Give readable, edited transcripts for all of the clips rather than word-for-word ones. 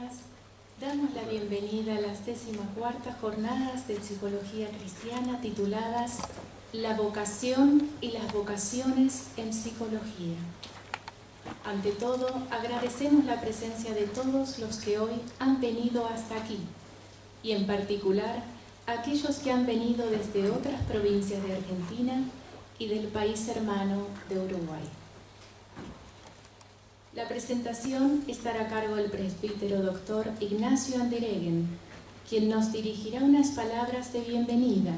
días. Damos la bienvenida a las 14ª jornadas de Psicología Cristiana tituladas La vocación y las vocaciones en psicología. Ante todo, agradecemos la presencia de todos los que hoy han venido hasta aquí, y en particular aquellos que han venido desde otras provincias de Argentina y del país hermano de Uruguay. La presentación estará a cargo del presbítero doctor Ignacio Andereggen, quien nos dirigirá unas palabras de bienvenida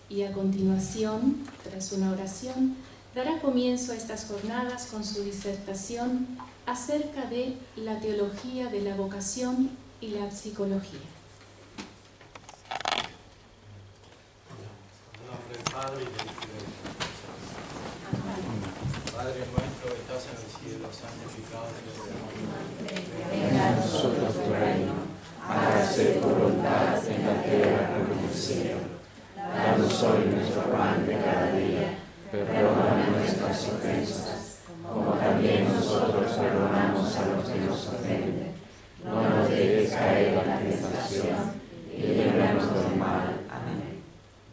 y a continuación, tras una oración, dará comienzo a estas jornadas con su disertación acerca de la teología de la vocación y la psicología. En nombre del Padre y del Hijo y del Espíritu Santo. Padre nuestro que estás en el cielo, santificado sea tu nombre. Venga a nosotros tu reino, hágase tu voluntad en la tierra como en el cielo. Danos hoy nuestro pan de cada día, perdona nuestras ofensas, como también nosotros perdonamos a los que nos ofenden. No nos dejes caer en la tentación y líbranos del mal. Amén.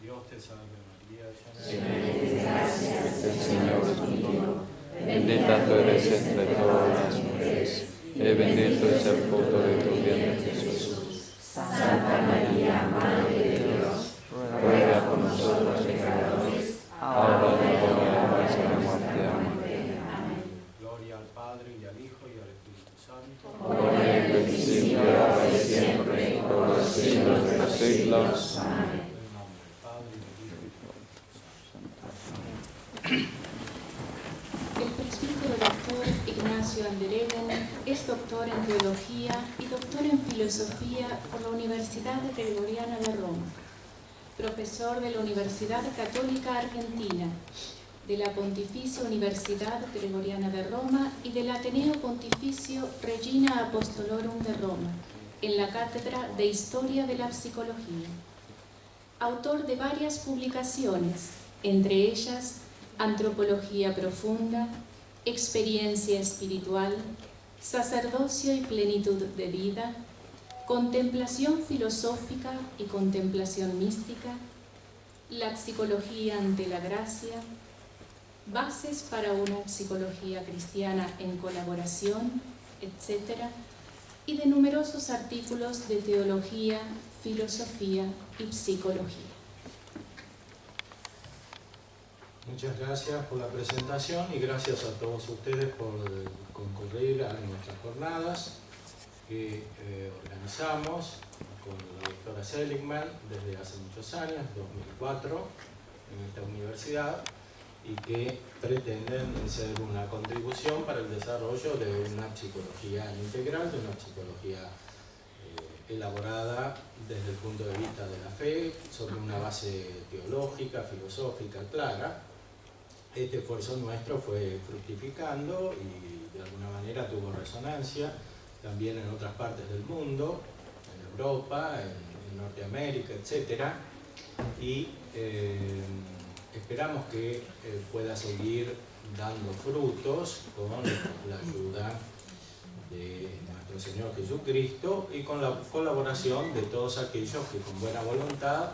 Dios te salve María, Llena de gracia, el Señor es contigo. Bendita tú eres entre todas las mujeres, y bendito es el fruto de tu vientre Jesús. Santa María, Madre de Dios, ruega por nosotros pecadores, ahora y en la hora de nuestra muerte. Amén. Gloria al Padre y al Hijo y al Espíritu Santo. Como en el principio, ahora y siempre, por los siglos de los siglos. Amén. En nombre del Padre y del Hijo y del Espíritu Santo. El presbítero doctor Ignacio Andereggen es doctor en teología y doctor en filosofía por la Universidad Gregoriana de Roma, profesor de la Universidad Católica Argentina, de la Pontificia Universidad Gregoriana de Roma y del Ateneo Pontificio Regina Apostolorum de Roma, en la Cátedra de Historia de la Psicología. Autor de varias publicaciones, entre ellas Antropología Profunda, Experiencia Espiritual, Sacerdocio y Plenitud de Vida, Contemplación Filosófica y Contemplación Mística, La Psicología ante la Gracia, Bases para una Psicología Cristiana en Colaboración, etc., y de numerosos artículos de teología, filosofía y psicología. Muchas gracias por la presentación y gracias a todos ustedes por concurrir a nuestras jornadas que organizamos con la doctora Seligman desde hace muchos años, 2004, en esta universidad, y que pretenden ser una contribución para el desarrollo de una psicología integral, de una psicología elaborada desde el punto de vista de la fe, sobre una base teológica, filosófica clara. Este esfuerzo nuestro fue fructificando y de alguna manera tuvo resonancia también en otras partes del mundo, en Europa, en Norteamérica, etc. Y esperamos que pueda seguir dando frutos con la ayuda de nuestro Señor Jesucristo y con la colaboración de todos aquellos que con buena voluntad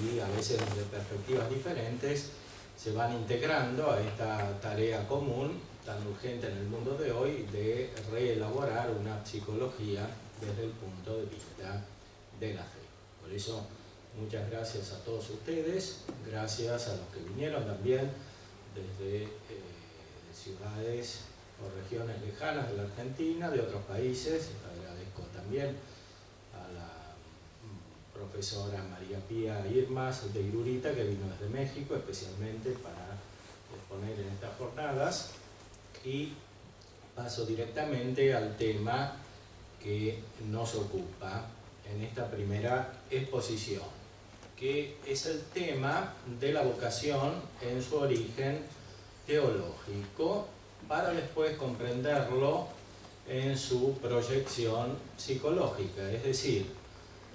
y a veces desde perspectivas diferentes se van integrando a esta tarea común tan urgente en el mundo de hoy de reelaborar una psicología desde el punto de vista de la fe. Por eso, muchas gracias a todos ustedes, gracias a los que vinieron también desde ciudades o regiones lejanas de la Argentina, de otros países. Agradezco también a la profesora María Pía Irmas de Irurita, que vino desde México especialmente para exponer en estas jornadas, y paso directamente al tema que nos ocupa en esta primera exposición, que es el tema de la vocación en su origen teológico, para después comprenderlo en su proyección psicológica, es decir,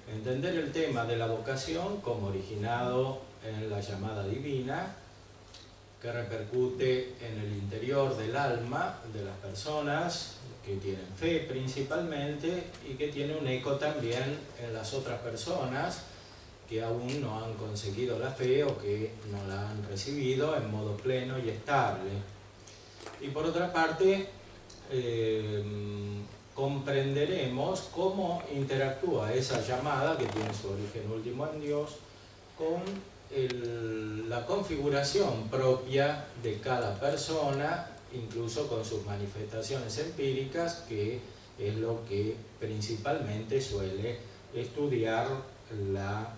entender el tema de la vocación como originado en la llamada divina que repercute en el interior del alma de las personas que tienen fe principalmente y que tiene un eco también en las otras personas que aún no han conseguido la fe o que no la han recibido en modo pleno y estable. Y por otra parte, comprenderemos cómo interactúa esa llamada que tiene su origen último en Dios con la configuración propia de cada persona, incluso con sus manifestaciones empíricas, que es lo que principalmente suele estudiar la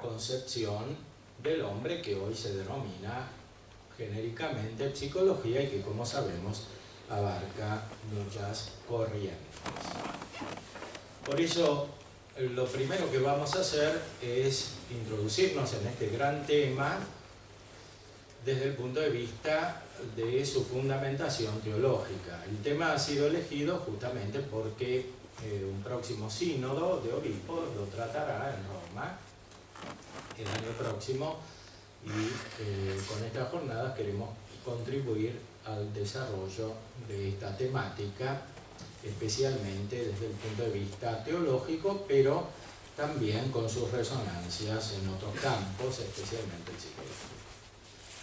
concepción del hombre, que hoy se denomina genéricamente psicología y que, como sabemos, abarca muchas corrientes. Por eso, lo primero que vamos a hacer es introducirnos en este gran tema desde el punto de vista de su fundamentación teológica. El tema ha sido elegido justamente porque un próximo sínodo de obispos lo tratará en Roma el año próximo, y con estas jornadas queremos contribuir al desarrollo de esta temática, especialmente desde el punto de vista teológico, pero también con sus resonancias en otros campos, especialmente el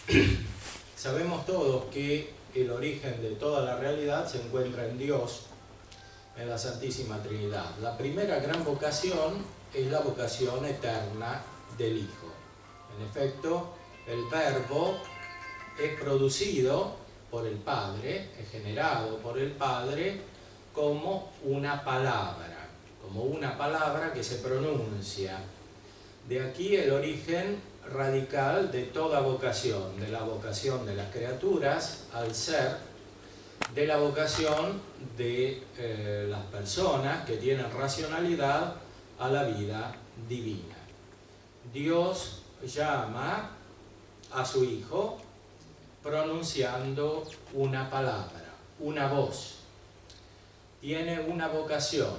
psicológico. Sabemos todos que el origen de toda la realidad se encuentra en Dios, en la Santísima Trinidad. La primera gran vocación es la vocación eterna del Hijo. En efecto, el Verbo es producido por el Padre, es generado por el Padre como una palabra que se pronuncia. De aquí el origen radical de toda vocación, de la vocación de las criaturas al ser, de la vocación de las personas que tienen racionalidad a la vida divina. Dios llama a su Hijo pronunciando una palabra, una voz. Tiene una vocación,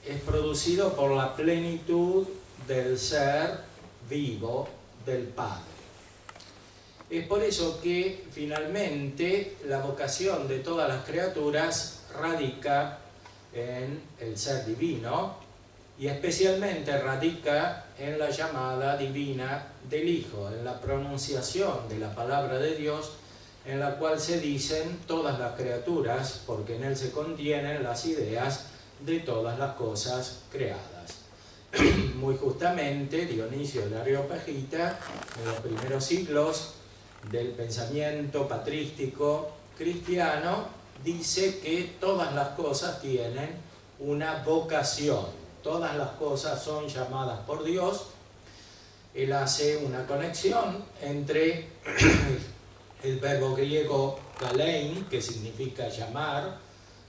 es producido por la plenitud del ser vivo del Padre. Es por eso que finalmente la vocación de todas las criaturas radica en el ser divino y especialmente radica en la llamada divina del Hijo, en la pronunciación de la palabra de Dios, en la cual se dicen todas las criaturas, porque en él se contienen las ideas de todas las cosas creadas. Muy justamente, Dionisio de Areopagita, en los primeros siglos del pensamiento patrístico cristiano, dice que todas las cosas tienen una vocación, todas las cosas son llamadas por Dios. Él hace una conexión entre el verbo griego kalein, que significa llamar,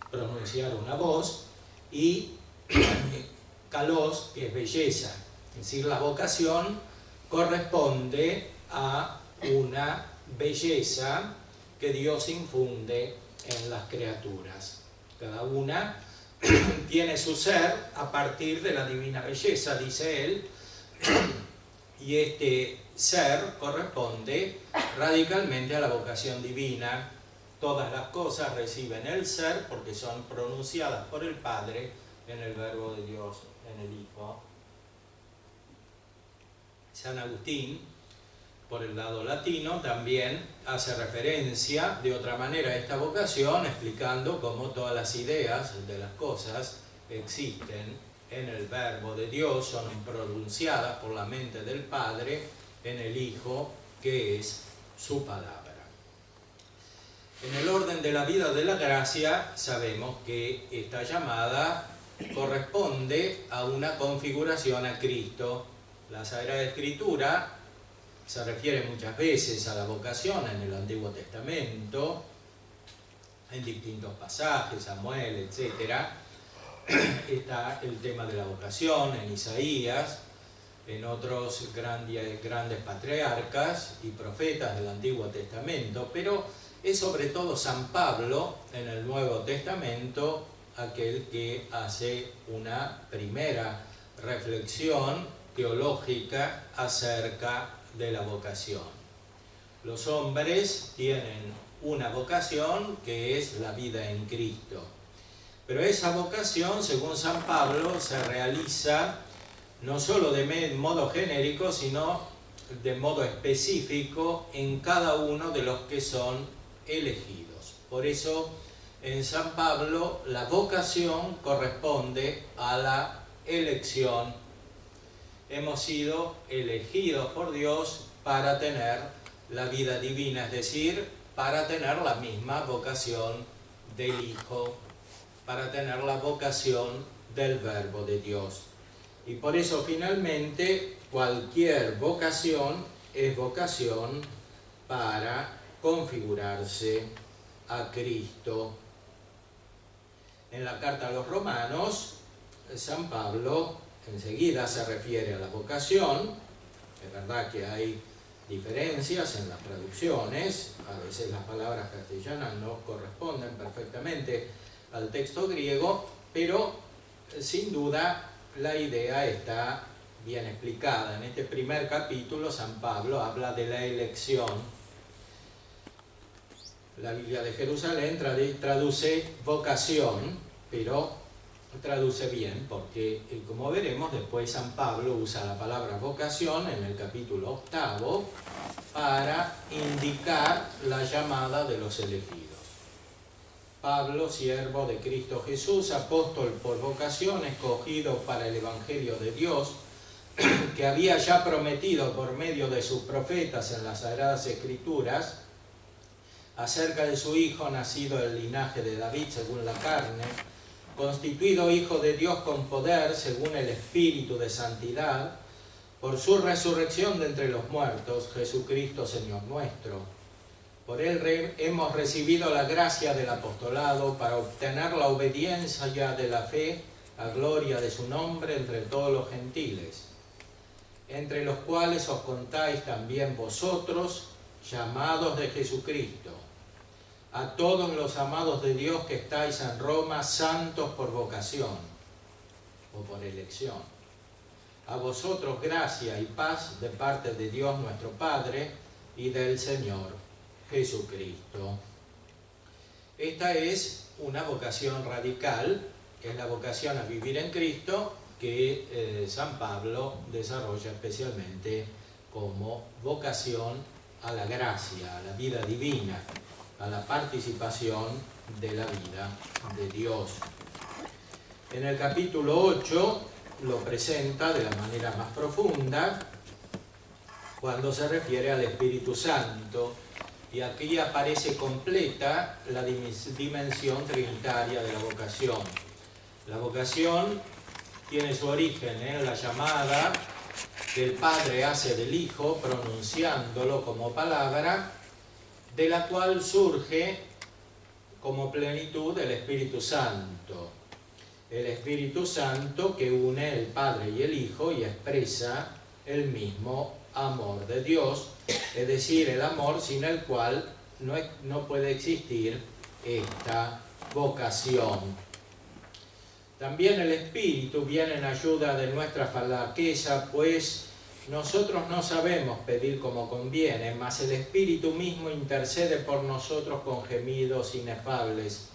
pronunciar una voz, y kalos, que es belleza. Es decir, la vocación corresponde a una belleza que Dios infunde en las criaturas. Cada una tiene su ser a partir de la divina belleza, dice él, y este ser corresponde radicalmente a la vocación divina. Todas las cosas reciben el ser porque son pronunciadas por el Padre en el Verbo de Dios, en el Hijo. San Agustín, por el lado latino, también hace referencia de otra manera a esta vocación, explicando cómo todas las ideas de las cosas existen en el Verbo de Dios, son pronunciadas por la mente del Padre en el Hijo, que es su palabra. En el orden de la vida de la gracia, sabemos que esta llamada corresponde a una configuración a Cristo. La Sagrada Escritura se refiere muchas veces a la vocación en el Antiguo Testamento, en distintos pasajes, Samuel, etc. Está el tema de la vocación en Isaías, en otros grandes patriarcas y profetas del Antiguo Testamento, pero es sobre todo San Pablo en el Nuevo Testamento aquel que hace una primera reflexión teológica acerca de la vocación. Los hombres tienen una vocación que es la vida en Cristo. Pero esa vocación, según San Pablo, se realiza no solo de modo genérico, sino de modo específico en cada uno de los que son elegidos. Por eso, en San Pablo, la vocación corresponde a la elección. Hemos sido elegidos por Dios para tener la vida divina, es decir, para tener la misma vocación del Hijo, para tener la vocación del Verbo de Dios. Y por eso, finalmente, cualquier vocación es vocación para configurarse a Cristo. En la carta a los Romanos, San Pablo enseguida se refiere a la vocación. Es verdad que hay diferencias en las traducciones, a veces las palabras castellanas no corresponden perfectamente al texto griego, pero sin duda la idea está bien explicada. En este primer capítulo San Pablo habla de la elección. La Biblia de Jerusalén traduce vocación, pero traduce bien, porque como veremos después San Pablo usa la palabra vocación en el capítulo 8 para indicar la llamada de los elegidos. Pablo, siervo de Cristo Jesús, apóstol por vocación, escogido para el Evangelio de Dios, que había ya prometido por medio de sus profetas en las Sagradas Escrituras, acerca de su Hijo, nacido del linaje de David según la carne, constituido Hijo de Dios con poder, según el Espíritu de Santidad, por su resurrección de entre los muertos, Jesucristo Señor nuestro. Por él hemos recibido la gracia del apostolado para obtener la obediencia de la fe a gloria de su nombre entre todos los gentiles, entre los cuales os contáis también vosotros, llamados de Jesucristo. A todos los amados de Dios que estáis en Roma, santos por vocación o por elección. A vosotros gracia y paz de parte de Dios nuestro Padre y del Señor Jesucristo. Esta es una vocación radical, es la vocación a vivir en Cristo que San Pablo desarrolla especialmente como vocación a la gracia, a la vida divina, a la participación de la vida de Dios. En el capítulo 8 lo presenta de la manera más profunda cuando se refiere al Espíritu Santo, y aquí aparece completa la dimensión trinitaria de la vocación. La vocación tiene su origen en la llamada que el Padre hace del Hijo, pronunciándolo como palabra, de la cual surge como plenitud el Espíritu Santo. El Espíritu Santo que une el Padre y el Hijo y expresa el mismo amor de Dios, es decir, el amor sin el cual no puede existir esta vocación. También el Espíritu viene en ayuda de nuestra flaqueza, pues nosotros no sabemos pedir como conviene, mas el Espíritu mismo intercede por nosotros con gemidos inefables.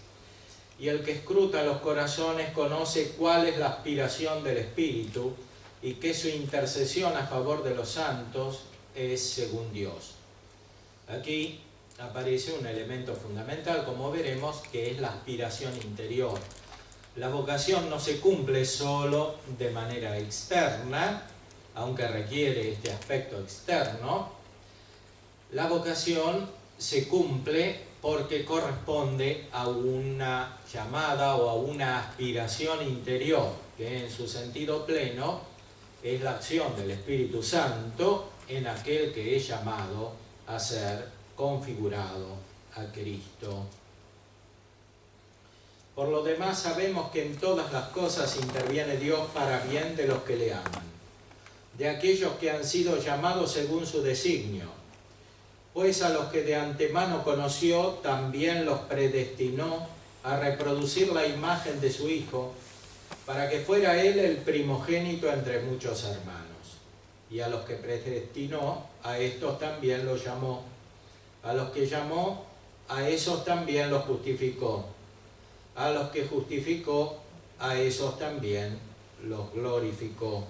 Y el que escruta los corazones conoce cuál es la aspiración del Espíritu y que su intercesión a favor de los santos es según Dios. Aquí aparece un elemento fundamental, como veremos, que es la aspiración interior. La vocación no se cumple solo de manera externa, aunque requiere este aspecto externo. La vocación se cumple porque corresponde a una llamada o a una aspiración interior, que en su sentido pleno es la acción del Espíritu Santo en aquel que es llamado a ser configurado a Cristo. Por lo demás, sabemos que en todas las cosas interviene Dios para bien de los que le aman, de aquellos que han sido llamados según su designio. Pues a los que de antemano conoció, también los predestinó a reproducir la imagen de su Hijo, para que fuera Él el primogénito entre muchos hermanos. y a los que predestinó, a estos también los llamó. A los que llamó, a esos también los justificó. A los que justificó, a esos también los glorificó.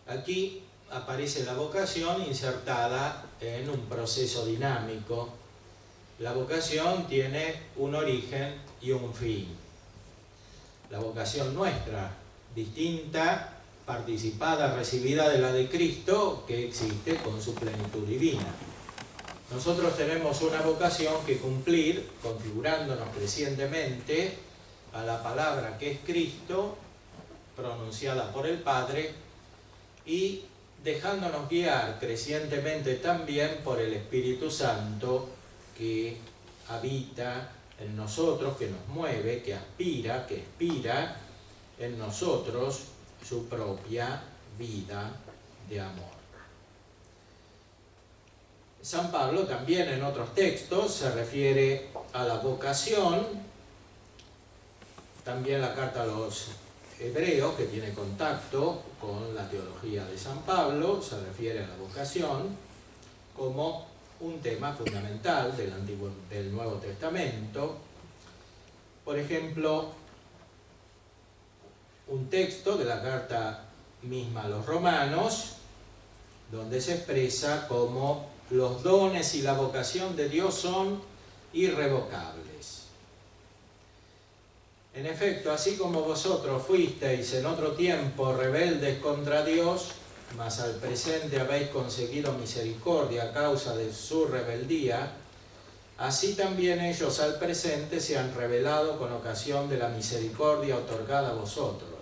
Aquí aparece la vocación insertada en un proceso dinámico. La vocación tiene un origen y un fin. La vocación nuestra, distinta, participada, recibida de la de Cristo, que existe con su plenitud divina. Nosotros tenemos una vocación que cumplir, configurándonos crecientemente a la palabra que es Cristo, pronunciada por el Padre, y dejándonos guiar crecientemente también por el Espíritu Santo que habita en nosotros, que nos mueve, que aspira, que expira en nosotros su propia vida de amor. San Pablo también en otros textos se refiere a la vocación, también la carta a los Hebreos, que tiene contacto con la teología de San Pablo, se refiere a la vocación como un tema fundamental del Nuevo Testamento. Por ejemplo, un texto de la carta misma a los Romanos, donde se expresa como los dones y la vocación de Dios son irrevocables. En efecto, así como vosotros fuisteis en otro tiempo rebeldes contra Dios, mas al presente habéis conseguido misericordia a causa de su rebeldía, así también ellos al presente se han rebelado con ocasión de la misericordia otorgada a vosotros,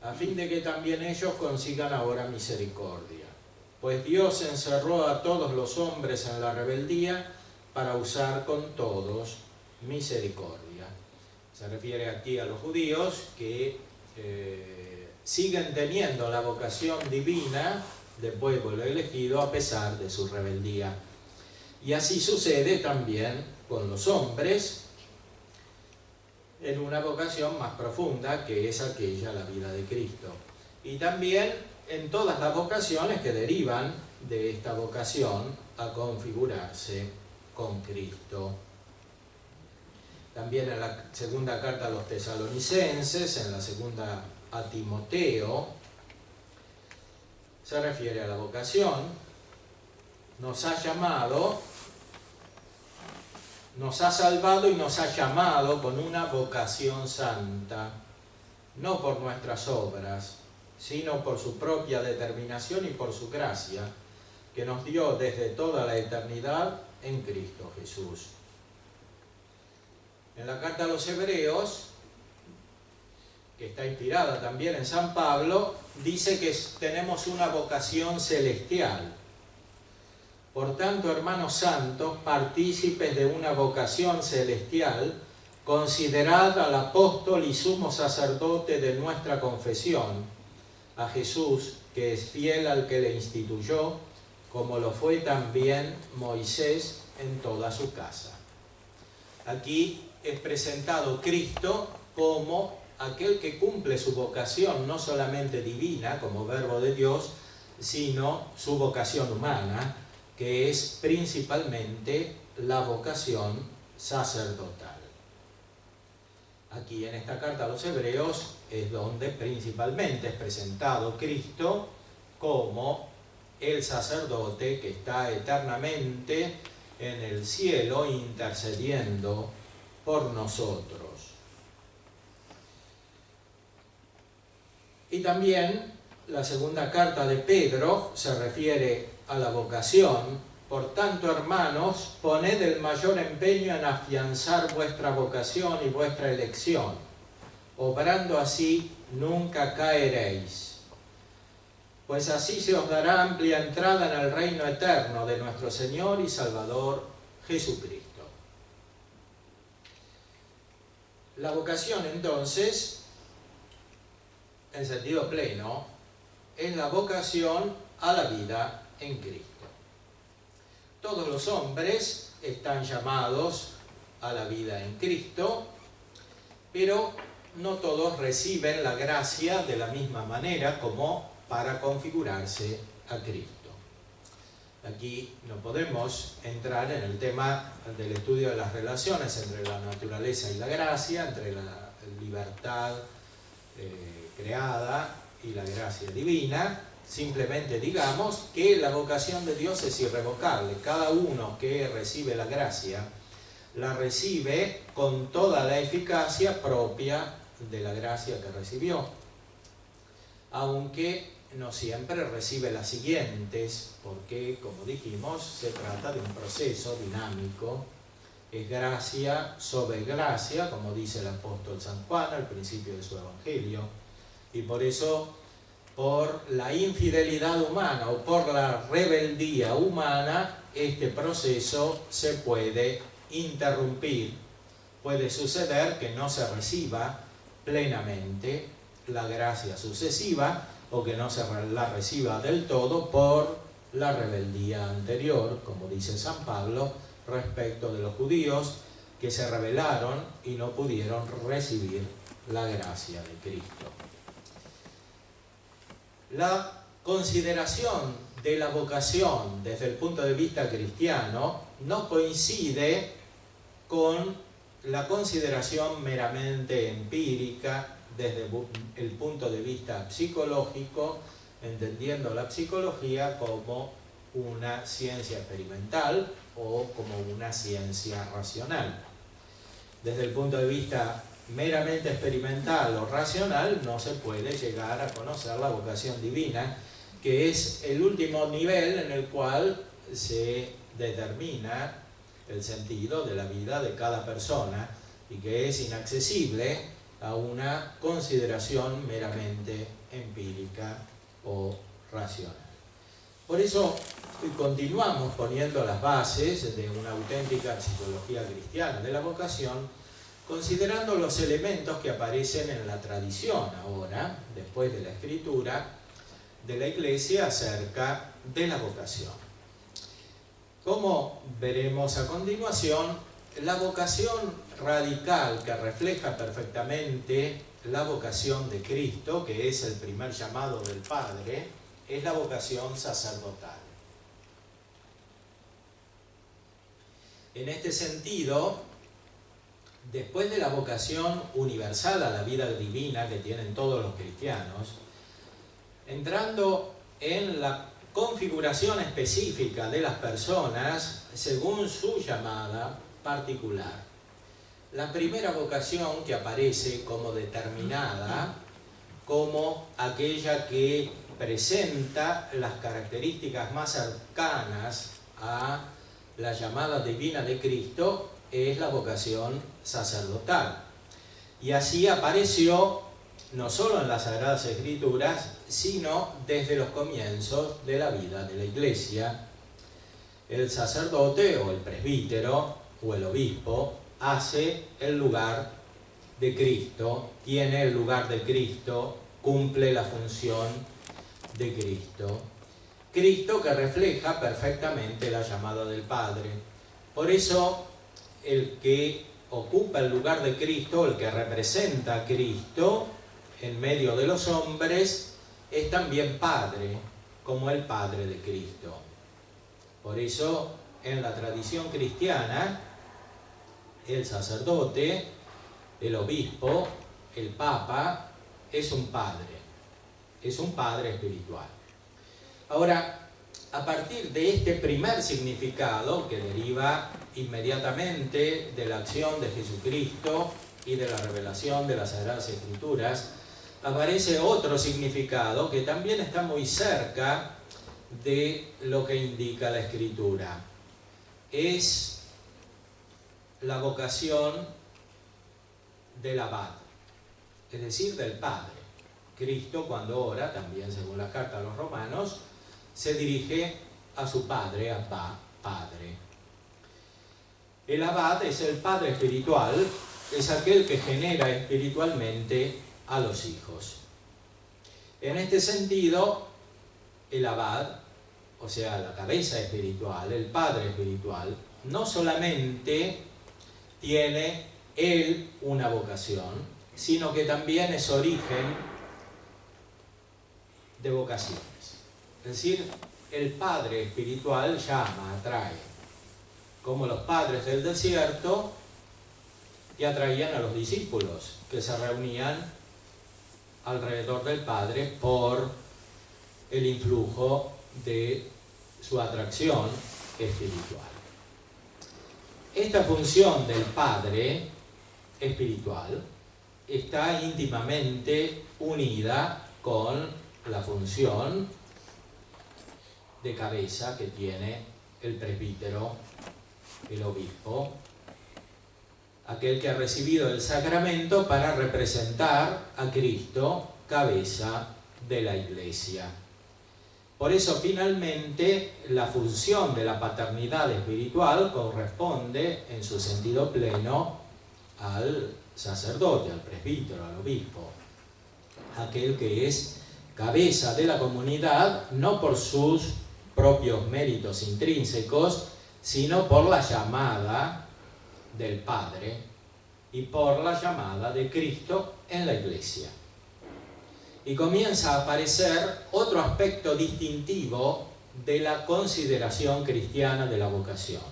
a fin de que también ellos consigan ahora misericordia. Pues Dios encerró a todos los hombres en la rebeldía para usar con todos misericordia. Se refiere aquí a los judíos que siguen teniendo la vocación divina de pueblo elegido a pesar de su rebeldía. Y así sucede también con los hombres en una vocación más profunda, que es aquella, la vida de Cristo. Y también en todas las vocaciones que derivan de esta vocación a configurarse con Cristo. También en la segunda carta a los tesalonicenses, en la segunda a Timoteo, se refiere a la vocación. Nos ha llamado, nos ha salvado y nos ha llamado con una vocación santa, no por nuestras obras, sino por su propia determinación y por su gracia, que nos dio desde toda la eternidad en Cristo Jesús. En la carta a los Hebreos, que está inspirada también en San Pablo, dice que tenemos una vocación celestial. Por tanto, hermanos santos, partícipes de una vocación celestial, considerad al apóstol y sumo sacerdote de nuestra confesión, a Jesús, que es fiel al que le instituyó, como lo fue también Moisés en toda su casa. Aquí es presentado Cristo como aquel que cumple su vocación, no solamente divina, como verbo de Dios, sino su vocación humana, que es principalmente la vocación sacerdotal. Aquí en esta carta a los Hebreos es donde principalmente es presentado Cristo como el sacerdote que está eternamente en el cielo intercediendo por nosotros. Y también la segunda carta de Pedro se refiere a la vocación. Por tanto, hermanos, poned el mayor empeño en afianzar vuestra vocación y vuestra elección. Obrando así, nunca caeréis. Pues así se os dará amplia entrada en el reino eterno de nuestro Señor y Salvador Jesucristo. La vocación, entonces, en sentido pleno, es la vocación a la vida en Cristo. Todos los hombres están llamados a la vida en Cristo, pero no todos reciben la gracia de la misma manera como para configurarse a Cristo. Aquí no podemos entrar en el tema del estudio de las relaciones entre la naturaleza y la gracia, entre la libertad creada y la gracia divina. Simplemente digamos que la vocación de Dios es irrevocable. Cada uno que recibe la gracia, la recibe con toda la eficacia propia de la gracia que recibió. Aunque no siempre recibe las siguientes, porque, como dijimos, se trata de un proceso dinámico. Es gracia sobre gracia, como dice el apóstol San Juan al principio de su evangelio, y por eso, por la infidelidad humana o por la rebeldía humana, este proceso se puede interrumpir. Puede suceder que no se reciba plenamente la gracia sucesiva, o que no se la reciba del todo por la rebeldía anterior, como dice San Pablo, respecto de los judíos que se rebelaron y no pudieron recibir la gracia de Cristo. La consideración de la vocación desde el punto de vista cristiano no coincide con la consideración meramente empírica desde el punto de vista psicológico, entendiendo la psicología como una ciencia experimental o como una ciencia racional. Desde el punto de vista meramente experimental o racional no se puede llegar a conocer la vocación divina, que es el último nivel en el cual se determina el sentido de la vida de cada persona y que es inaccesible a una consideración meramente empírica o racional. Por eso continuamos poniendo las bases de una auténtica psicología cristiana de la vocación, considerando los elementos que aparecen en la tradición ahora, después de la Escritura, de la Iglesia acerca de la vocación. Como veremos a continuación, la vocación radical que refleja perfectamente la vocación de Cristo, que es el primer llamado del Padre, es la vocación sacerdotal. En este sentido, después de la vocación universal a la vida divina que tienen todos los cristianos, entrando en la configuración específica de las personas según su llamada particular. La primera vocación que aparece como determinada, como aquella que presenta las características más cercanas a la llamada divina de Cristo, es la vocación sacerdotal. Y así apareció no solo en las Sagradas Escrituras, sino desde los comienzos de la vida de la Iglesia. El sacerdote o el presbítero o el obispo hace el lugar de Cristo, tiene el lugar de Cristo, cumple la función de Cristo. Cristo que refleja perfectamente la llamada del Padre. Por eso, el que ocupa el lugar de Cristo, el que representa a Cristo en medio de los hombres, es también Padre, como el Padre de Cristo. Por eso, en la tradición cristiana, el sacerdote, el obispo, el papa, es un padre espiritual. Ahora, a partir de este primer significado, que deriva inmediatamente de la acción de Jesucristo y de la revelación de las Sagradas Escrituras, aparece otro significado que también está muy cerca de lo que indica la Escritura. Es la vocación del abad, es decir, del Padre. Cristo, cuando ora, también según la carta a los romanos, se dirige a su Padre, Abba, Padre. El abad es el padre espiritual, es aquel que genera espiritualmente a los hijos. En este sentido, el abad, o sea, la cabeza espiritual, el padre espiritual, no solamente tiene él una vocación, sino que también es origen de vocaciones. Es decir, el Padre espiritual llama, atrae, como los padres del desierto que atraían a los discípulos, que se reunían alrededor del Padre por el influjo de su atracción espiritual. Esta función del Padre espiritual está íntimamente unida con la función de cabeza que tiene el presbítero, el obispo, aquel que ha recibido el sacramento para representar a Cristo, cabeza de la Iglesia. Por eso, finalmente, la función de la paternidad espiritual corresponde, en su sentido pleno, al sacerdote, al presbítero, al obispo, aquel que es cabeza de la comunidad, no por sus propios méritos intrínsecos, sino por la llamada del Padre y por la llamada de Cristo en la Iglesia. Y comienza a aparecer otro aspecto distintivo de la consideración cristiana de la vocación.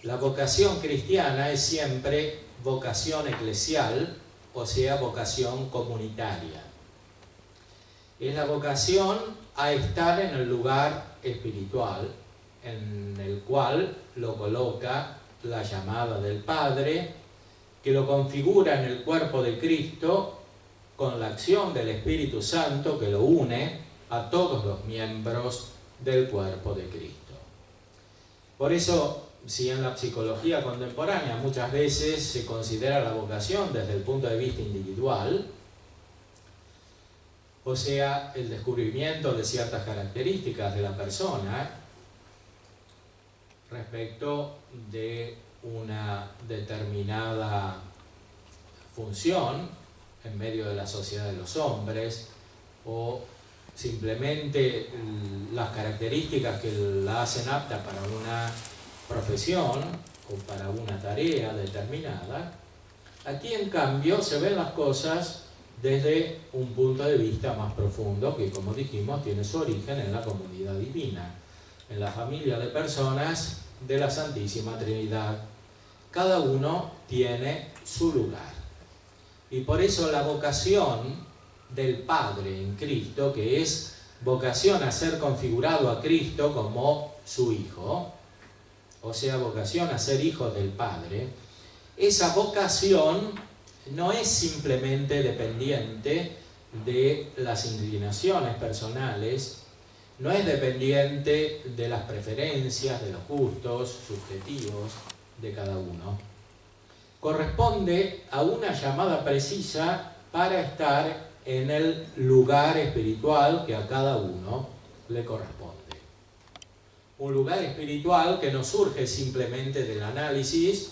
La vocación cristiana es siempre vocación eclesial, o sea, vocación comunitaria. Es la vocación a estar en el lugar espiritual, en el cual lo coloca la llamada del Padre, que lo configura en el cuerpo de Cristo con la acción del Espíritu Santo que lo une a todos los miembros del cuerpo de Cristo. Por eso, si en la psicología contemporánea muchas veces se considera la vocación desde el punto de vista individual, o sea, el descubrimiento de ciertas características de la persona respecto de una determinada función en medio de la sociedad de los hombres, o simplemente las características que la hacen apta para una profesión o para una tarea determinada. Aquí, en cambio, se ven las cosas desde un punto de vista más profundo que, como dijimos, tiene su origen en la comunidad divina, en la familia de personas de la Santísima Trinidad. Cada uno tiene su lugar. Y por eso la vocación del Padre en Cristo, que es vocación a ser configurado a Cristo como su Hijo, o sea, vocación a ser hijos del Padre, esa vocación no es simplemente dependiente de las inclinaciones personales, no es dependiente de las preferencias, de los gustos subjetivos de cada uno. Corresponde a una llamada precisa para estar en el lugar espiritual que a cada uno le corresponde. Un lugar espiritual que no surge simplemente del análisis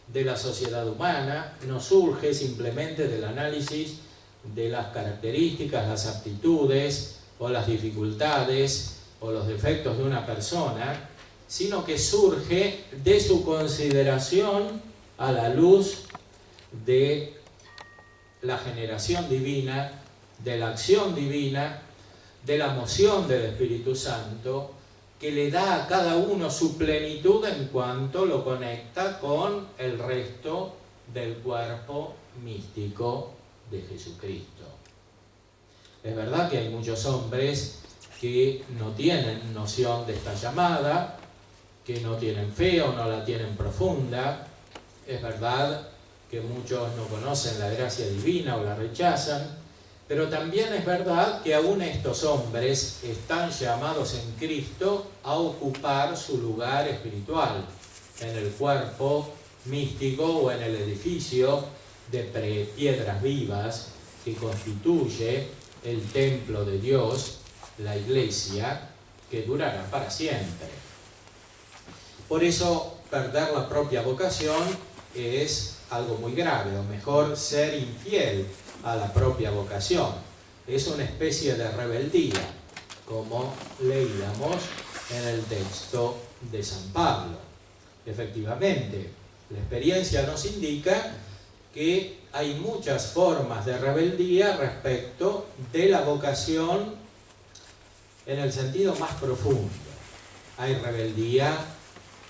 de la sociedad humana, no surge simplemente del análisis de las características, las aptitudes o las dificultades o los defectos de una persona, sino que surge de su consideración a la luz de la generación divina, de la acción divina, de la moción del Espíritu Santo, que le da a cada uno su plenitud en cuanto lo conecta con el resto del cuerpo místico de Jesucristo. Es verdad que hay muchos hombres que no tienen noción de esta llamada, que no tienen fe o no la tienen profunda. Es verdad que muchos no conocen la gracia divina o la rechazan, pero también es verdad que aún estos hombres están llamados en Cristo a ocupar su lugar espiritual en el cuerpo místico o en el edificio de piedras vivas que constituye el templo de Dios, la Iglesia, que durará para siempre. Por eso, perder la propia vocación es algo muy grave, o mejor, ser infiel a la propia vocación. Es una especie de rebeldía, como leíamos en el texto de San Pablo. Efectivamente, la experiencia nos indica que hay muchas formas de rebeldía respecto de la vocación en el sentido más profundo. Hay rebeldía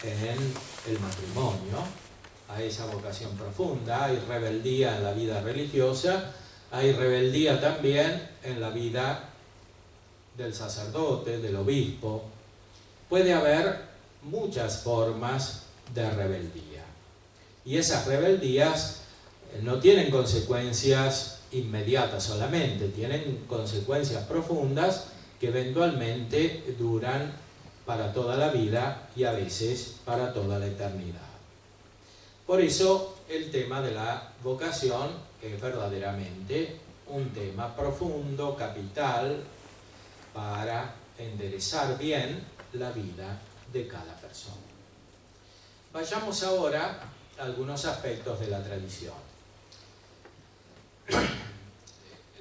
en el matrimonio, hay esa vocación profunda, hay rebeldía en la vida religiosa, hay rebeldía también en la vida del sacerdote, del obispo. Puede haber muchas formas de rebeldía. Y esas rebeldías no tienen consecuencias inmediatas solamente, tienen consecuencias profundas que eventualmente duran para toda la vida y a veces para toda la eternidad. Por eso el tema de la vocación es verdaderamente un tema profundo, capital, para enderezar bien la vida de cada persona. Vayamos ahora a algunos aspectos de la tradición.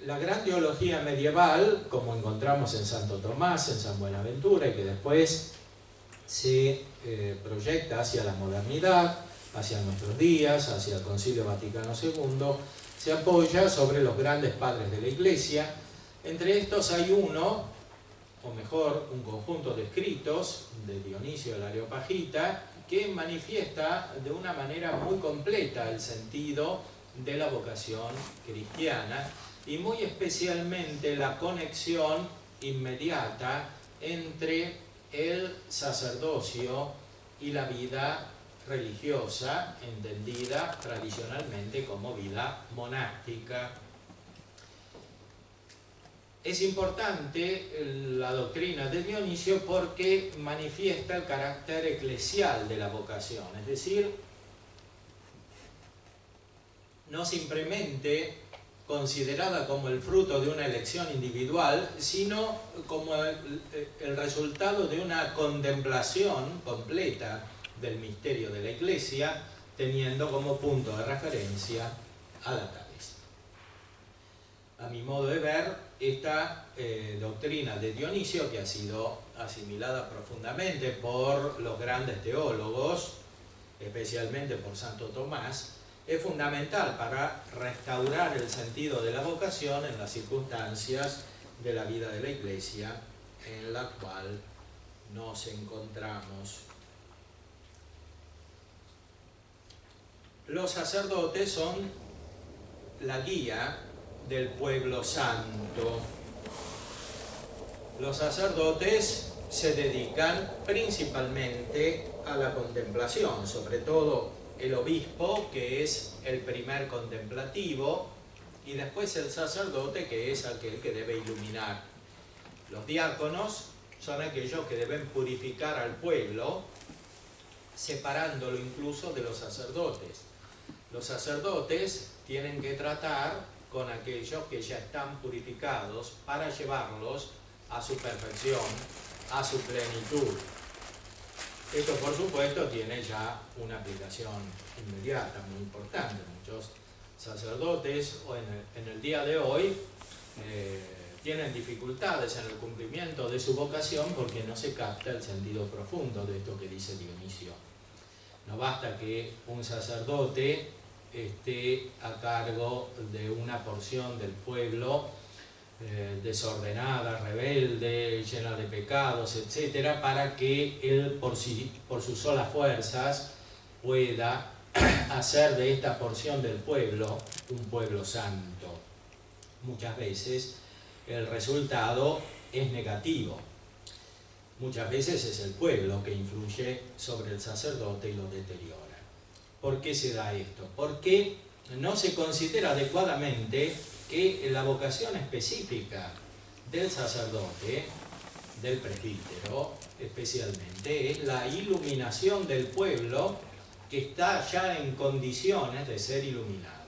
La gran teología medieval, como encontramos en Santo Tomás, en San Buenaventura, y que después se proyecta hacia la modernidad, hacia nuestros días, hacia el Concilio Vaticano II, se apoya sobre los grandes padres de la Iglesia. Entre estos hay uno, o mejor, un conjunto de escritos de Dionisio el Areopagita, que manifiesta de una manera muy completa el sentido de la vocación cristiana y muy especialmente la conexión inmediata entre el sacerdocio y la vida religiosa, entendida tradicionalmente como vida monástica. Es importante la doctrina de Dionisio porque manifiesta el carácter eclesial de la vocación, es decir, no simplemente considerada como el fruto de una elección individual, sino como el resultado de una contemplación completa del misterio de la Iglesia, teniendo como punto de referencia a la cabeza. A mi modo de ver, esta doctrina de Dionisio, que ha sido asimilada profundamente por los grandes teólogos, especialmente por Santo Tomás, es fundamental para restaurar el sentido de la vocación en las circunstancias de la vida de la Iglesia en la cual nos encontramos. Los sacerdotes son la guía del pueblo santo. Los sacerdotes se dedican principalmente a la contemplación, sobre todo el obispo, que es el primer contemplativo, y después el sacerdote, que es aquel que debe iluminar. Los diáconos son aquellos que deben purificar al pueblo, separándolo incluso de los sacerdotes. Los sacerdotes tienen que tratar con aquellos que ya están purificados para llevarlos a su perfección, a su plenitud. Esto, por supuesto, tiene ya una aplicación inmediata, muy importante. Muchos sacerdotes en el día de hoy tienen dificultades en el cumplimiento de su vocación porque no se capta el sentido profundo de esto que dice Dionisio. No basta que un sacerdote esté a cargo de una porción del pueblo desordenada, rebelde, llena de pecados, etcétera, para que él por sus solas fuerzas pueda hacer de esta porción del pueblo un pueblo santo. Muchas veces el resultado es negativo. Muchas veces es el pueblo que influye sobre el sacerdote y lo deteriora. ¿Por qué se da esto? Porque no se considera adecuadamente que la vocación específica del sacerdote, del presbítero especialmente, es la iluminación del pueblo que está ya en condiciones de ser iluminado.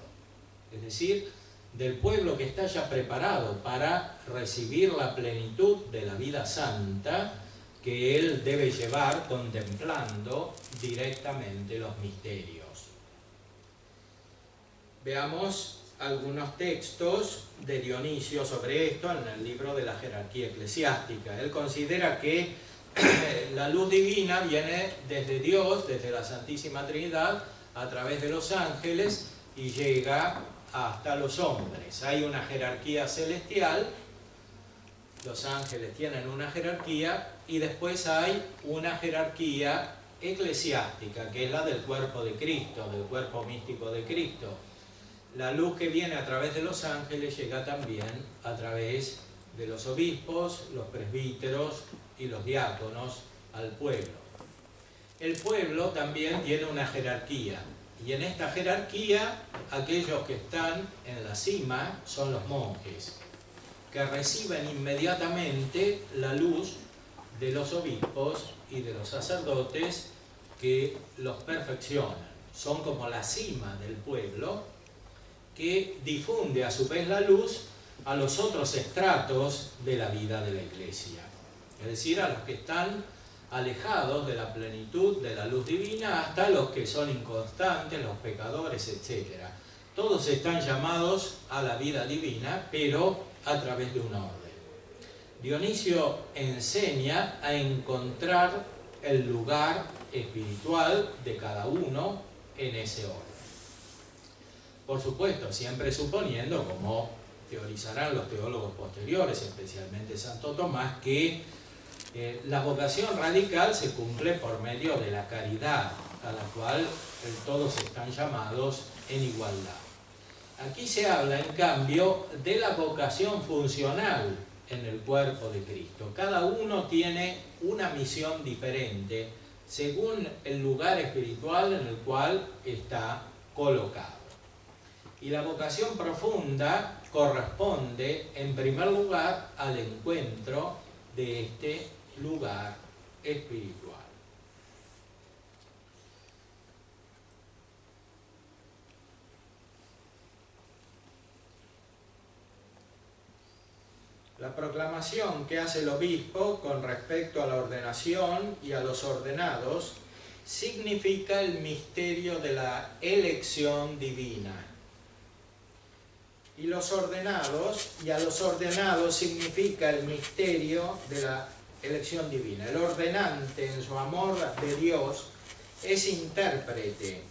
Es decir, del pueblo que está ya preparado para recibir la plenitud de la vida santa que él debe llevar contemplando directamente los misterios. Veamos algunos textos de Dionisio sobre esto en el libro de la jerarquía eclesiástica. Él considera que la luz divina viene desde Dios, desde la Santísima Trinidad, a través de los ángeles, y llega hasta los hombres. Hay una jerarquía celestial, los ángeles tienen una jerarquía, y después hay una jerarquía eclesiástica, que es la del cuerpo de Cristo, del cuerpo místico de Cristo. La luz que viene a través de los ángeles llega también a través de los obispos, los presbíteros y los diáconos al pueblo. El pueblo también tiene una jerarquía, y en esta jerarquía aquellos que están en la cima son los monjes, que reciben inmediatamente la luz de los obispos y de los sacerdotes que los perfeccionan. Son como la cima del pueblo que difunde a su vez la luz a los otros estratos de la vida de la Iglesia, es decir, a los que están alejados de la plenitud de la luz divina hasta los que son inconstantes, los pecadores, etc. Todos están llamados a la vida divina, pero a través de una orden. Dionisio enseña a encontrar el lugar espiritual de cada uno en ese orden. Por supuesto, siempre suponiendo, como teorizarán los teólogos posteriores, especialmente Santo Tomás, que la vocación radical se cumple por medio de la caridad, a la cual todos están llamados en igualdad. Aquí se habla, en cambio, de la vocación funcional en el cuerpo de Cristo. Cada uno tiene una misión diferente según el lugar espiritual en el cual está colocado. Y la vocación profunda corresponde, en primer lugar, al encuentro de este lugar espiritual. La proclamación que hace el obispo con respecto a la ordenación y a los ordenados significa el misterio de la elección divina. Y los ordenados, y a los ordenados significa el misterio de la elección divina. El ordenante, en su amor de Dios, es intérprete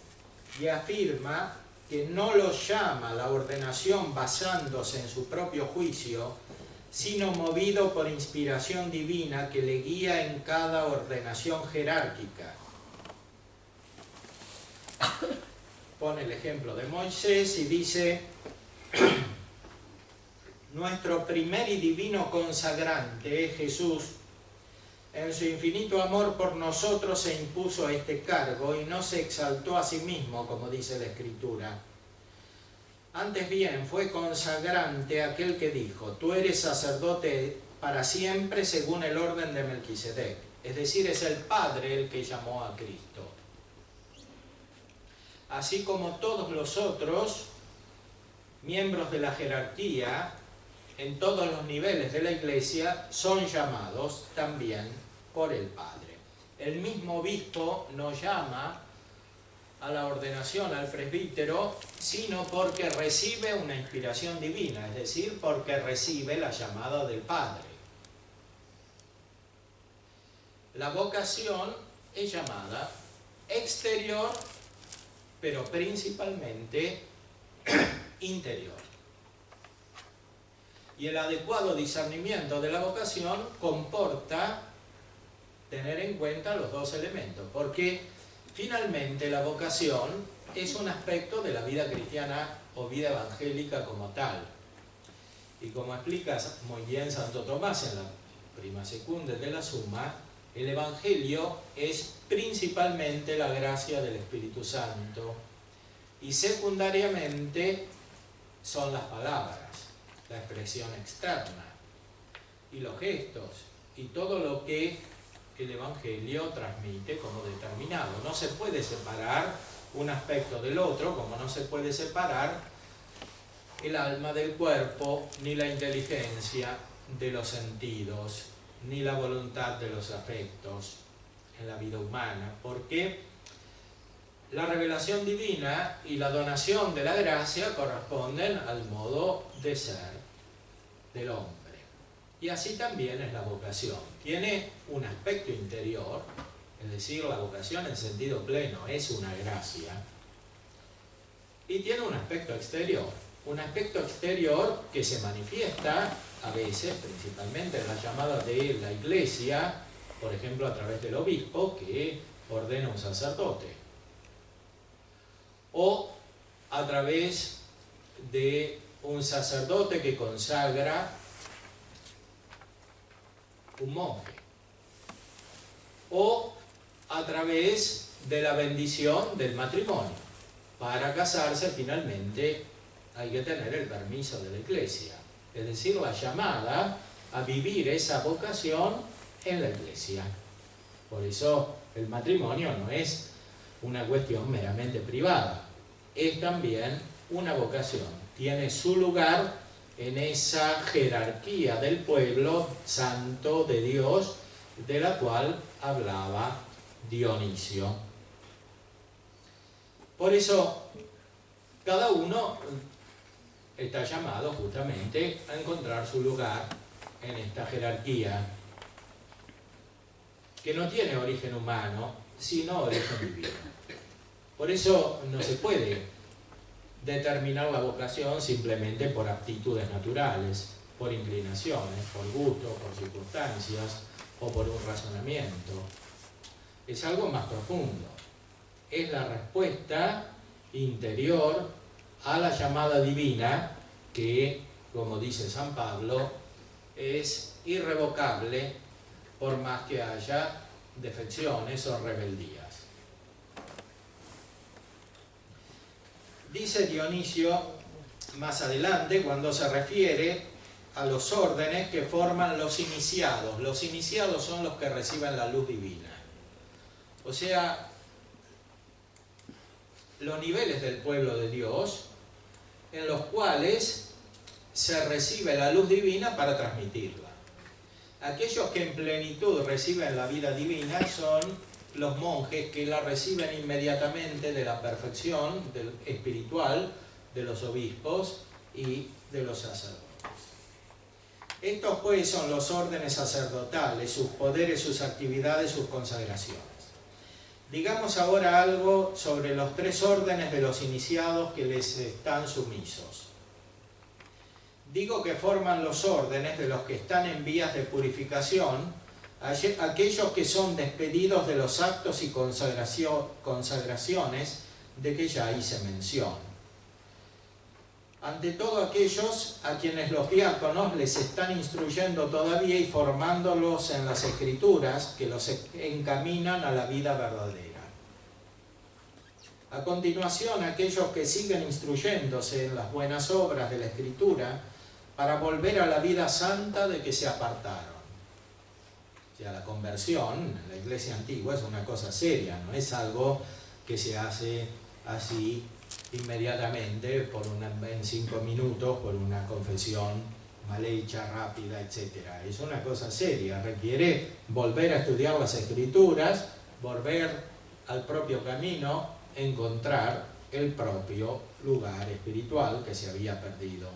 y afirma que no los llama la ordenación basándose en su propio juicio, sino movido por inspiración divina que le guía en cada ordenación jerárquica. Pone el ejemplo de Moisés y dice: nuestro primer y divino consagrante es Jesús. En su infinito amor por nosotros se impuso a este cargo y no se exaltó a sí mismo, como dice la Escritura. Antes bien, fue consagrante aquel que dijo: tú eres sacerdote para siempre según el orden de Melquisedec. Es decir, es el Padre el que llamó a Cristo. Así como todos los otros miembros de la jerarquía, en todos los niveles de la Iglesia, son llamados también por el Padre. El mismo obispo no llama a la ordenación al presbítero, sino porque recibe una inspiración divina, es decir, porque recibe la llamada del Padre. La vocación es llamada exterior, pero principalmente interior. Y el adecuado discernimiento de la vocación comporta tener en cuenta los dos elementos, porque finalmente la vocación es un aspecto de la vida cristiana o vida evangélica como tal. Y como explica muy bien Santo Tomás en la prima secunda de la Suma, el Evangelio es principalmente la gracia del Espíritu Santo y secundariamente son las palabras, la expresión externa y los gestos y todo lo que el Evangelio transmite como determinado. No se puede separar un aspecto del otro, como no se puede separar el alma del cuerpo, ni la inteligencia de los sentidos, ni la voluntad de los afectos en la vida humana, porque la revelación divina y la donación de la gracia corresponden al modo de ser del hombre. Y así también es la vocación. Tiene un aspecto interior, es decir, la vocación en sentido pleno es una gracia, y tiene un aspecto exterior que se manifiesta a veces, principalmente en la llamada de la Iglesia, por ejemplo a través del obispo que ordena un sacerdote, o a través de un sacerdote que consagra un monje, o a través de la bendición del matrimonio. Para casarse finalmente hay que tener el permiso de la Iglesia, es decir, la llamada a vivir esa vocación en la Iglesia. Por eso el matrimonio no es una cuestión meramente privada, es también una vocación, tiene su lugar en esa jerarquía del pueblo santo de Dios de la cual hablaba Dionisio. Por eso cada uno está llamado justamente a encontrar su lugar en esta jerarquía que no tiene origen humano, sino origen divino. Por eso no se puede determinar la vocación simplemente por aptitudes naturales, por inclinaciones, por gustos, por circunstancias o por un razonamiento. Es algo más profundo. Es la respuesta interior a la llamada divina que, como dice San Pablo, es irrevocable por más que haya defecciones o rebeldías. Dice Dionisio más adelante cuando se refiere a los órdenes que forman los iniciados. Los iniciados son los que reciben la luz divina. O sea, los niveles del pueblo de Dios en los cuales se recibe la luz divina para transmitirla. Aquellos que en plenitud reciben la vida divina son los monjes que la reciben inmediatamente de la perfección espiritual de los obispos y de los sacerdotes. Estos pues son los órdenes sacerdotales, sus poderes, sus actividades, sus consagraciones. Digamos ahora algo sobre los tres órdenes de los iniciados que les están sumisos. Digo que forman los órdenes de los que están en vías de purificación, aquellos que son despedidos de los actos y consagraciones de que ya hice mención. Ante todo aquellos a quienes los diáconos les están instruyendo todavía y formándolos en las Escrituras que los encaminan a la vida verdadera. A continuación, aquellos que siguen instruyéndose en las buenas obras de la Escritura para volver a la vida santa de que se apartaron. O sea, la conversión en la Iglesia antigua es una cosa seria, no es algo que se hace así inmediatamente en 5 minutos por una confesión mal hecha, rápida, etc. Es una cosa seria, requiere volver a estudiar las Escrituras, volver al propio camino, encontrar el propio lugar espiritual que se había perdido.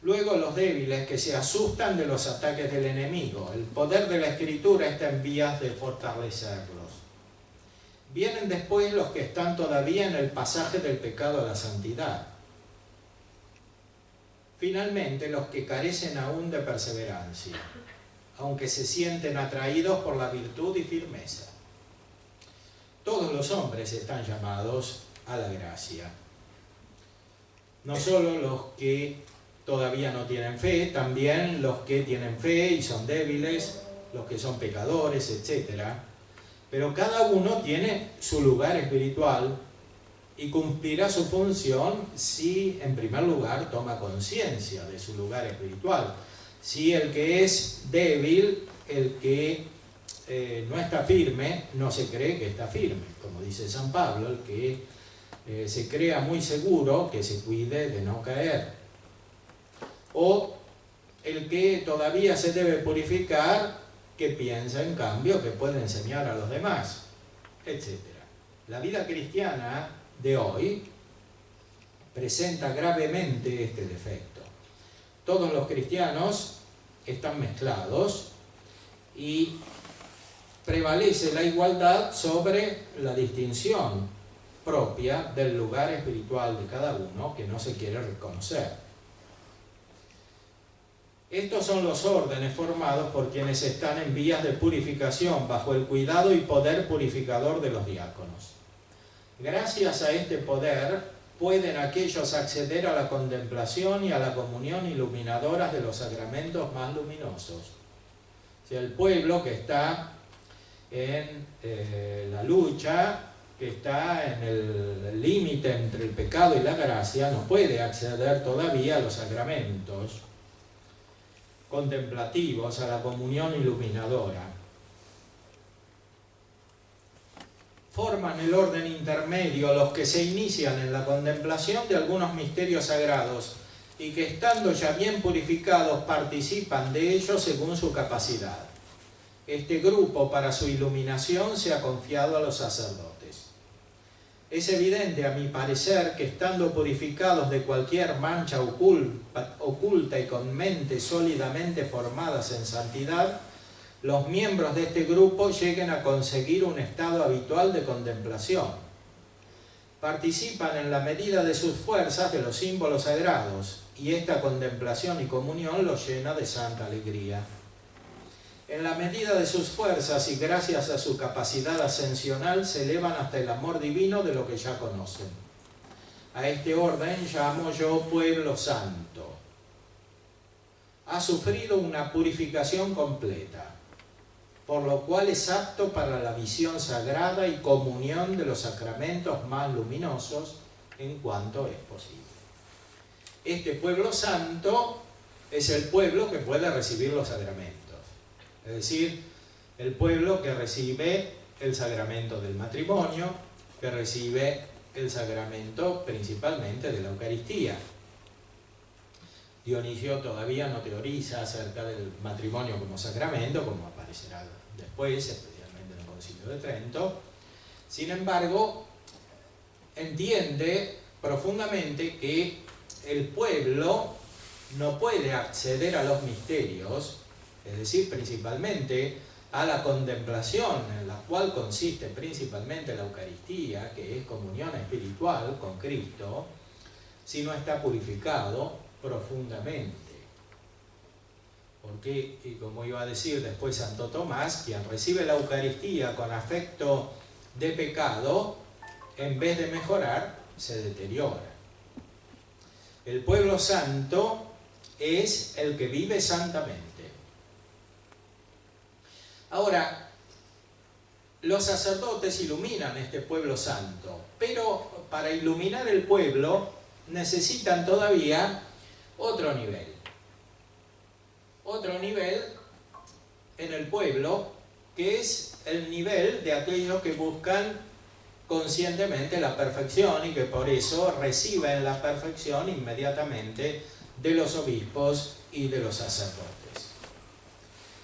Luego los débiles que se asustan de los ataques del enemigo. El poder de la Escritura está en vías de fortalecerlos. Vienen después los que están todavía en el pasaje del pecado a la santidad. Finalmente, los que carecen aún de perseverancia, aunque se sienten atraídos por la virtud y firmeza. Todos los hombres están llamados a la gracia. No solo los que todavía no tienen fe, también los que tienen fe y son débiles, los que son pecadores, etc. Pero cada uno tiene su lugar espiritual y cumplirá su función si, en primer lugar, toma conciencia de su lugar espiritual. Si el que es débil, el que no está firme, no se cree que está firme. Como dice San Pablo, el que se crea muy seguro, que se cuide de no caer. O el que todavía se debe purificar, que piensa en cambio que puede enseñar a los demás, etc. La vida cristiana de hoy presenta gravemente este defecto. Todos los cristianos están mezclados y prevalece la igualdad sobre la distinción. propia del lugar espiritual de cada uno que no se quiere reconocer. Estos son los órdenes formados por quienes están en vías de purificación bajo el cuidado y poder purificador de los diáconos. Gracias a este poder pueden aquellos acceder a la contemplación y a la comunión iluminadoras de los sacramentos más luminosos. O sea, el pueblo que está en la lucha, que está en el límite entre el pecado y la gracia, no puede acceder todavía a los sacramentos contemplativos, a la comunión iluminadora. Forman el orden intermedio los que se inician en la contemplación de algunos misterios sagrados y que, estando ya bien purificados, participan de ellos según su capacidad. Este grupo, para su iluminación, se ha confiado a los sacerdotes. Es evidente, a mi parecer, que estando purificados de cualquier mancha oculta y con mentes sólidamente formadas en santidad, los miembros de este grupo lleguen a conseguir un estado habitual de contemplación. Participan en la medida de sus fuerzas de los símbolos sagrados, y esta contemplación y comunión los llena de santa alegría. En la medida de sus fuerzas y gracias a su capacidad ascensional se elevan hasta el amor divino de lo que ya conocen. A este orden llamo yo pueblo santo. Ha sufrido una purificación completa, por lo cual es apto para la visión sagrada y comunión de los sacramentos más luminosos en cuanto es posible. Este pueblo santo es el pueblo que puede recibir los sacramentos, es decir, el pueblo que recibe el sacramento del matrimonio, que recibe el sacramento principalmente de la Eucaristía. Dionisio todavía no teoriza acerca del matrimonio como sacramento, como aparecerá después, especialmente en el Concilio de Trento. Sin embargo, entiende profundamente que el pueblo no puede acceder a los misterios, es decir, principalmente a la contemplación, en la cual consiste principalmente la Eucaristía, que es comunión espiritual con Cristo, si no está purificado profundamente. Porque, y como iba a decir después Santo Tomás, quien recibe la Eucaristía con afecto de pecado, en vez de mejorar, se deteriora. El pueblo santo es el que vive santamente. Ahora, los sacerdotes iluminan este pueblo santo, pero para iluminar el pueblo necesitan todavía otro nivel. Otro nivel en el pueblo, que es el nivel de aquellos que buscan conscientemente la perfección y que por eso reciben la perfección inmediatamente de los obispos y de los sacerdotes.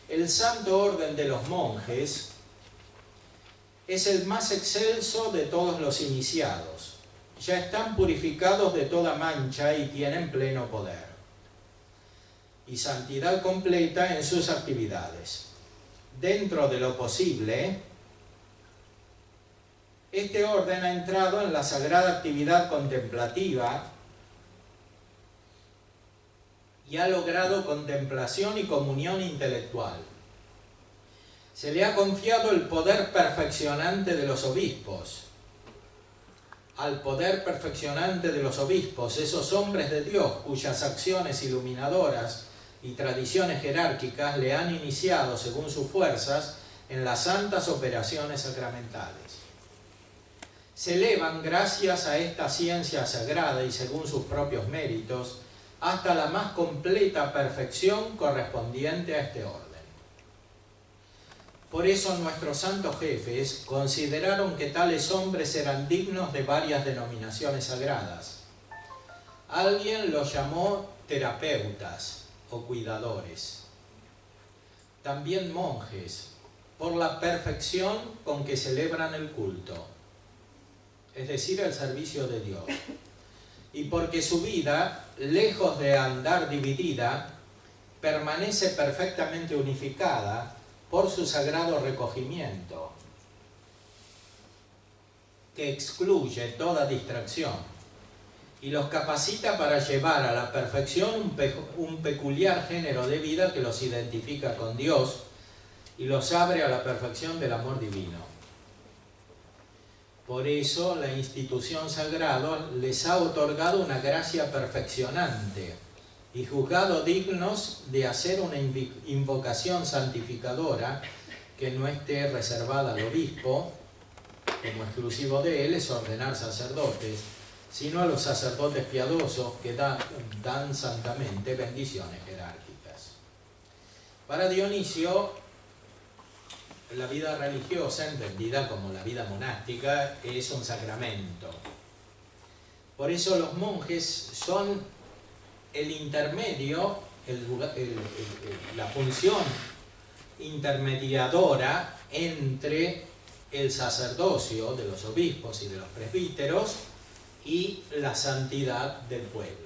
El santo orden de los monjes es el más excelso de todos los iniciados. Ya están purificados de toda mancha y tienen pleno poder y santidad completa en sus actividades. Dentro de lo posible, este orden ha entrado en la sagrada actividad contemplativa y ha logrado contemplación y comunión intelectual. Se le ha confiado el poder perfeccionante de los obispos. Al poder perfeccionante de los obispos, esos hombres de Dios cuyas acciones iluminadoras y tradiciones jerárquicas le han iniciado según sus fuerzas en las santas operaciones sacramentales. Se elevan gracias a esta ciencia sagrada y según sus propios méritos hasta la más completa perfección correspondiente a este orden. Por eso nuestros santos jefes consideraron que tales hombres eran dignos de varias denominaciones sagradas. Alguien los llamó terapeutas o cuidadores. También monjes, por la perfección con que celebran el culto, es decir, el servicio de Dios. Y porque su vida, lejos de andar dividida, permanece perfectamente unificada por su sagrado recogimiento. que excluye toda distracción y los capacita para llevar a la perfección un peculiar género de vida que los identifica con Dios y los abre a la perfección del amor divino. Por eso la institución sagrada les ha otorgado una gracia perfeccionante y juzgado dignos de hacer una invocación santificadora que no esté reservada al obispo, como exclusivo de él es ordenar sacerdotes, sino a los sacerdotes piadosos que dan santamente bendiciones jerárquicas. Para Dionisio, la vida religiosa, entendida como la vida monástica, es un sacramento. Por eso los monjes son el intermedio, la función intermediadora entre el sacerdocio de los obispos y de los presbíteros y la santidad del pueblo.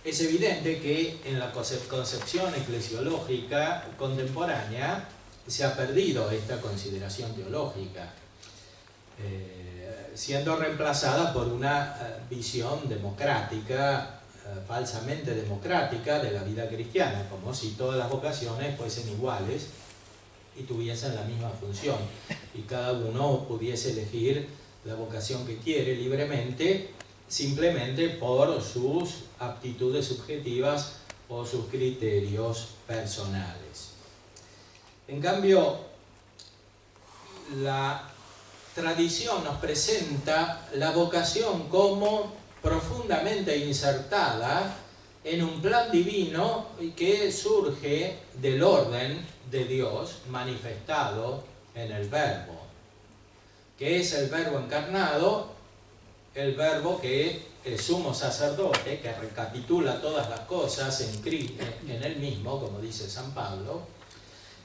Es evidente que en la concepción eclesiológica contemporánea se ha perdido esta consideración teológica, siendo reemplazada por una visión democrática, falsamente democrática de la vida cristiana, como si todas las vocaciones fuesen iguales y tuviesen la misma función, y cada uno pudiese elegir la vocación que quiere libremente, simplemente por sus aptitudes subjetivas o sus criterios personales. En cambio, la tradición nos presenta la vocación como profundamente insertada en un plan divino que surge del orden de Dios manifestado en el Verbo, que es el Verbo encarnado, el Verbo que es sumo sacerdote, que recapitula todas las cosas en él mismo, como dice San Pablo,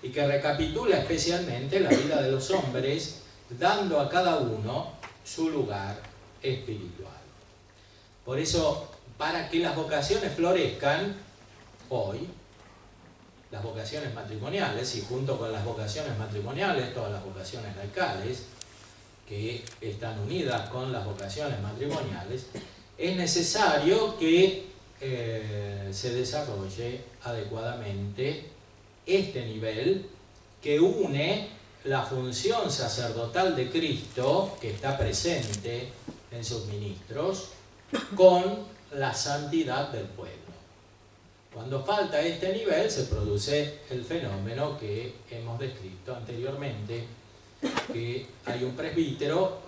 y que recapitula especialmente la vida de los hombres, dando a cada uno su lugar espiritual. Por eso, para que las vocaciones florezcan hoy, las vocaciones matrimoniales, y junto con las vocaciones matrimoniales, todas las vocaciones laicales, que están unidas con las vocaciones matrimoniales, es necesario que se desarrolle adecuadamente este nivel que une la función sacerdotal de Cristo, que está presente en sus ministros, con la santidad del pueblo. Cuando falta este nivel se produce el fenómeno que hemos descrito anteriormente, que hay un presbítero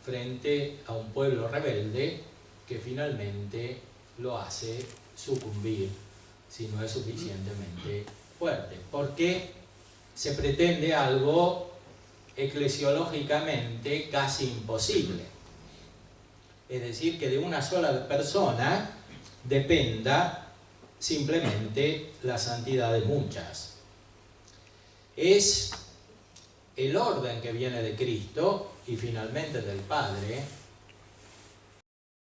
frente a un pueblo rebelde que finalmente lo hace sucumbir si no es suficientemente fuerte, porque se pretende algo eclesiológicamente casi imposible, es decir, que de una sola persona dependa simplemente la santidad de muchas. Es el orden que viene de Cristo y finalmente del Padre